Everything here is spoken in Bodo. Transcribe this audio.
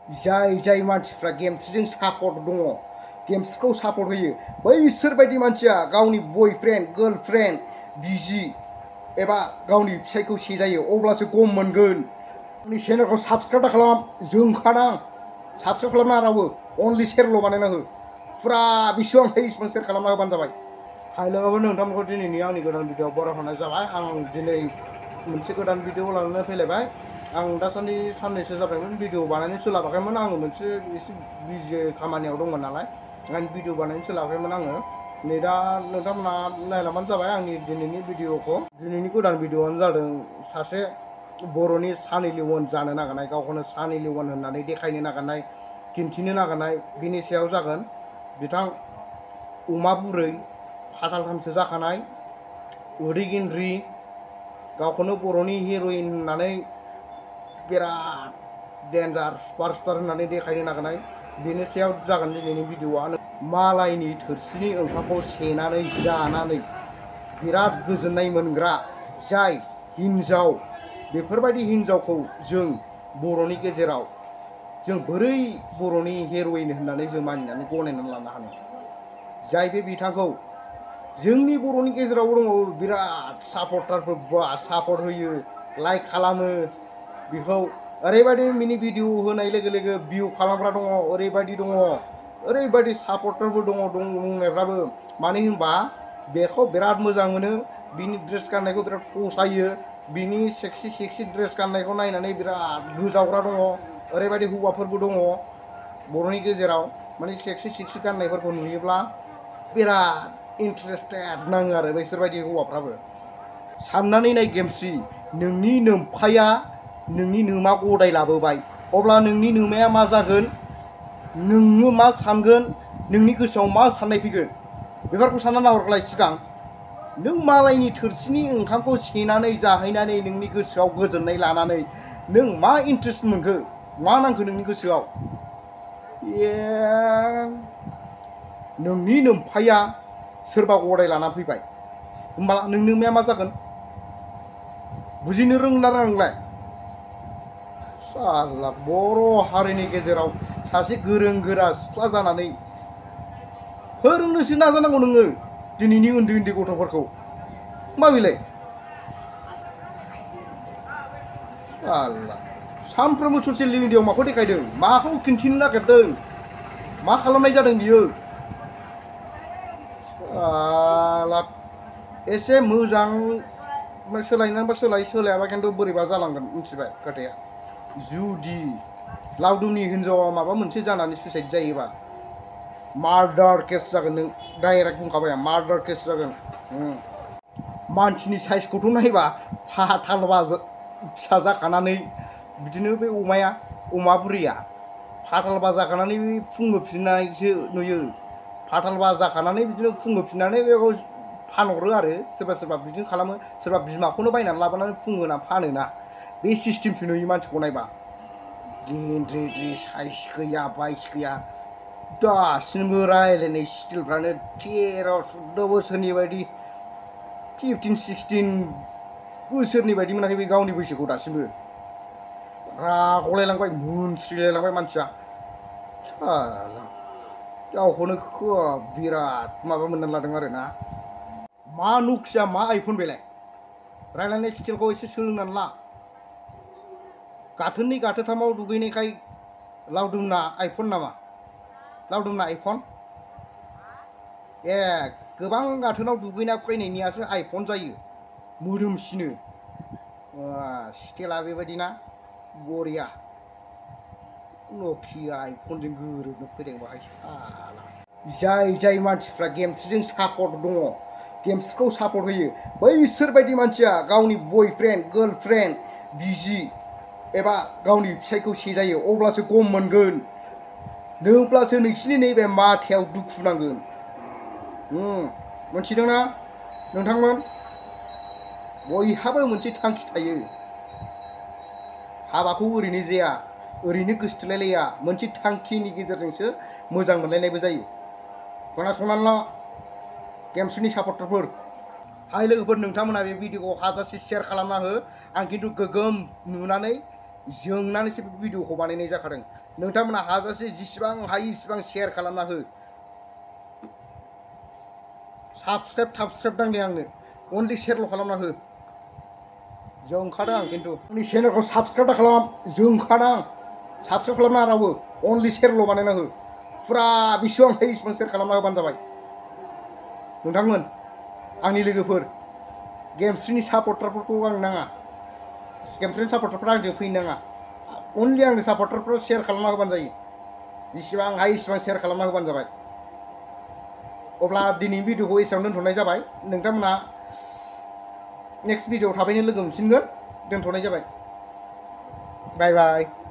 जाय मानसिफ्रा गेम्सजों सापर्ट दङ गेम्सखौ सापर्ट होयो बैसोर बायदि मानसिया गावनि बयफ्रेन्ड गार्लफ्रेन्ड बिजि एबा गावनि फिसायखौ सेजायो अब्लासो गम मोनगोन। आंनि चेनेलखौ साबस्क्राइब खालाम जोंखादां साबस्क्राइब खालामना रावबो अनलि शेयारल' बानायना हो फुरा बेसेबां हायो इसेबां शेयार खालामना होबानो जाबाय। हाय लोगोफोर नोंथांमोनखौ दिनैनि आंनि गोदान भिडिअ'आव बरायहरनाय जाबाय। आं दिनै मोनसे गोदान भिडिअ' लानानै फैलायबाय। आं दासान्दि साननैसो जाबायमोन भिडिअ' बानायनो सोलाबाखैमोन आङो मोनसे एसे बिजि खामानियाव दंमोन नालाय आं भिडिअ' बानायनो सोलाबाखैमोन आङो नै दा नोंथांमोना नायलांबानो जाबाय आंनि दिनैनि भिडिअ'खौ। दिनैनि गोदान भिडिअ'आनो जादों सासे बर'नि सानि लियन जानो नागिरनाय गावखौनो सानि लियन होननानै देखायनो नागिरनाय खिन्थिनो नागिरनाय बिनि सायाव जागोन। बिथां अमा बुरै फाथालथामसो जाखानाय उदै गिन्द्रि गावखौनो बर'नि हिर'इन होननानै बिराद डेन्जार सुपारस्टार होननानै देखायनो नागिरनाय बेनि सायाव जागोन दिनैनि भिडिअ'आ। मालायनि थोरसिनि ओंखामखौ सेनानै जानानै बिराद गोजोननाय मोनग्रा जाय हिन्जाव बेफोरबायदि हिन्जावखौ जों बर'नि गेजेराव जों बोरै बर'नि हिर'इन होननानै जों मानिनानै गनायनानै लानो हानो। जाय बे बिथांखौ जोंनि बर'नि गेजेराव दङ बिराद सापर्टारफोर सापर्ट होयो लाइक खालामो बेखौ ओरैबायदि मिनि भिडिअ होनाय लोगो लोगो भिउ खालामग्रा दङ ओरैबायदि सापर्टारबो दङ दंनायफ्राबो मानो होनबा बेखौ बिराद मोजां मोनो बिनि ड्रेस गाननायखौ बिराद फसायो बिनि सेक्सि ड्रेस गाननायखौ नायनानै बिराद गोजावग्रा दङ ओरैबायदि हौवाफोरबो दङ बर'नि गेजेराव माने सेक्सि गाननायफोरखौ नुयोब्ला बिराद इन्टारेस्टेड नाङो आरो बैसोरबायदि हौवाफ्राबो। साननानै नाय गेमस्रि नोंनि नोमफाया नोंनि नोमा गदाय लाबोबाय अब्ला नोंनि नोमाया मा जागोन नोङो मा सानगोन नोंनि गोसोआव मा साननाय फैगोन बेफोरखौ सानना नाहरग्लाय सिगां नों मालायनि थोरसिनि ओंखामखौ सेनानै जाहैनानै नोंनि गोसोआव गोजोननाय लानानै नों मा इन्टारेस्ट मोनखो मा नांखो नोंनि गोसोआव नोंनि नोमफाया सोरबा गदाय लाना फैबाय होमबा नोंनि नोमाया मा जागोन बुजिनो रोंना नोंलाय साला बर' हारिनि गेजेराव सासे गोरों गोरा सिख्ला जानानै फोरोंनोसो नाजानांगौ नोङो दिनैनि उन्दै गथ'फोरखौ मा बेलाय साला सानफ्रोमबो ससियेल मिडियायाव माखौ देखायदों माखौ खिन्थिनो नागिरदों मा खालामनाय जादों बियो साला एसे मोजां सोलायनानैबा सोलायाबा खिन्थु बोरैबा जालांगोन मिथिबाय खोथाया। जुदि लावदुमनि हिन्जावा माबा मोनसे जानानै सुइसाइड जायोबा मार्डार केस जागोन नों डाइरेक्ट बुंखाबाय आं मार्डार केस जागोन। मानसिनि साइजखौथ' नायबा फाथालबा फिसा जाखानानै बिदिनो बे अमा बुरैया फाथालबा जाखानानै फुंहोफिननायसो नुयो फाथालबा जाखानानै बिदिनो फुंहोफिननानै बेखौ फानहरो आरो सोरबा बिदिनो खालामो सोरबा बिमाखौनो बायनानै लाबोनानै फुंहोना फानोना बे सिस्टेमसो नुयो मानसिखौ नायबा गेन्द्रि साइज गैया बाइस गैया दासिमबो रायलायनाय स्टिलफ्रानो 13-14 बोसोरनि बायदि 15-16 बोसोरनि बायदि मोनाखै बे गावनि बैसोखौ दासिमबो रागलायलांबाय मोनस्रिलायलांबाय मानसिया साला गावखौनो बिराद माबा मोननानै लादों आरो ना मा नकिया मा आइफन बेलाय रायलायनाय स्टिलखौ एसे सोलोंनानै ला गाथोननै गाथोथामाव दुगैनायखाय लावदुमना आइफन नामा लावदुमना आइफन गोबां गाथोनाव दुगैना फैनायनियासो आइफन जायो मोदोमसिनो स्टिला बेबायदिना बरिया नकिया आइफनजों गोरोबनो फैदों बाहाय साला जाय मानसिफ्रा गेम्सजों सापर्ट दङ गेम्सखौ सापर्ट होयो बैसोर बायदि मानसिया गावनि बयफ्रेन्ड गार्लफ्रेन्ड बिजि एबा गावनि फिसायखौ सेजायो अब्लासो गम मोनगोन नोंब्लासो नोंसिनि नैबे माथायाव दुखु नांगोन मोनथिदोंना नोंथांमोन बयहाबो मोनसे थांखि थायो हाबाखौ ओरैनो जाया ओरैनो गोसथोलायलाया मोनसे थांखिनि गेजेरजोंसो मोजां मोनलायनायबो जायो खोनासंनानै ला गेम्सनि सापर्टारफोर हाय लोगोफोर नोंथांमोना बे भिडिअखौ हाजासे शेयार खालामना हो आं खिन्थु गोगोम नुनानै जोंनानैसो बे भिडिअखौ बानायनाय जाखादों नोंथांमोना हाजासे जिसिबां हायो इसिबां शेयार खालामना हो साबस्क्राइब नांदों आंनो अनलि शेयारल' खालामना हो जोंखादों आं खिन्थु आंनि चेनेलखौ साबस्क्राइब दा खालाम जोंखादों आं साबस्क्राइब खालामना रावबो अनलि शेयारल' बानायना हो फुरा बेसेबां हायो इसिबां शेयार खालामना होबानो जाबाय नोंथांमोन आंनि लोगोफोर गेमस्रिनि सापर्टारफोरखौ आं नाङा गेमस्रिनि सापर्टारफ्रा आंजों फैनो नाङा अनलि आंनि सापर्टारफ्रा शेयार खालामना होबानो जायो जेसेबां हायो इसिबां शेयार खालामना होबानो जाबाय अब्ला दिनैनि भिडिअखौ एसेयावनो दोनथ'नाय जाबाय नोंथांमोना नेक्स्ट भिडिअ थाबैनो लोगो मोनफिनगोन दोनथ'नाय जाबाय बाय बाय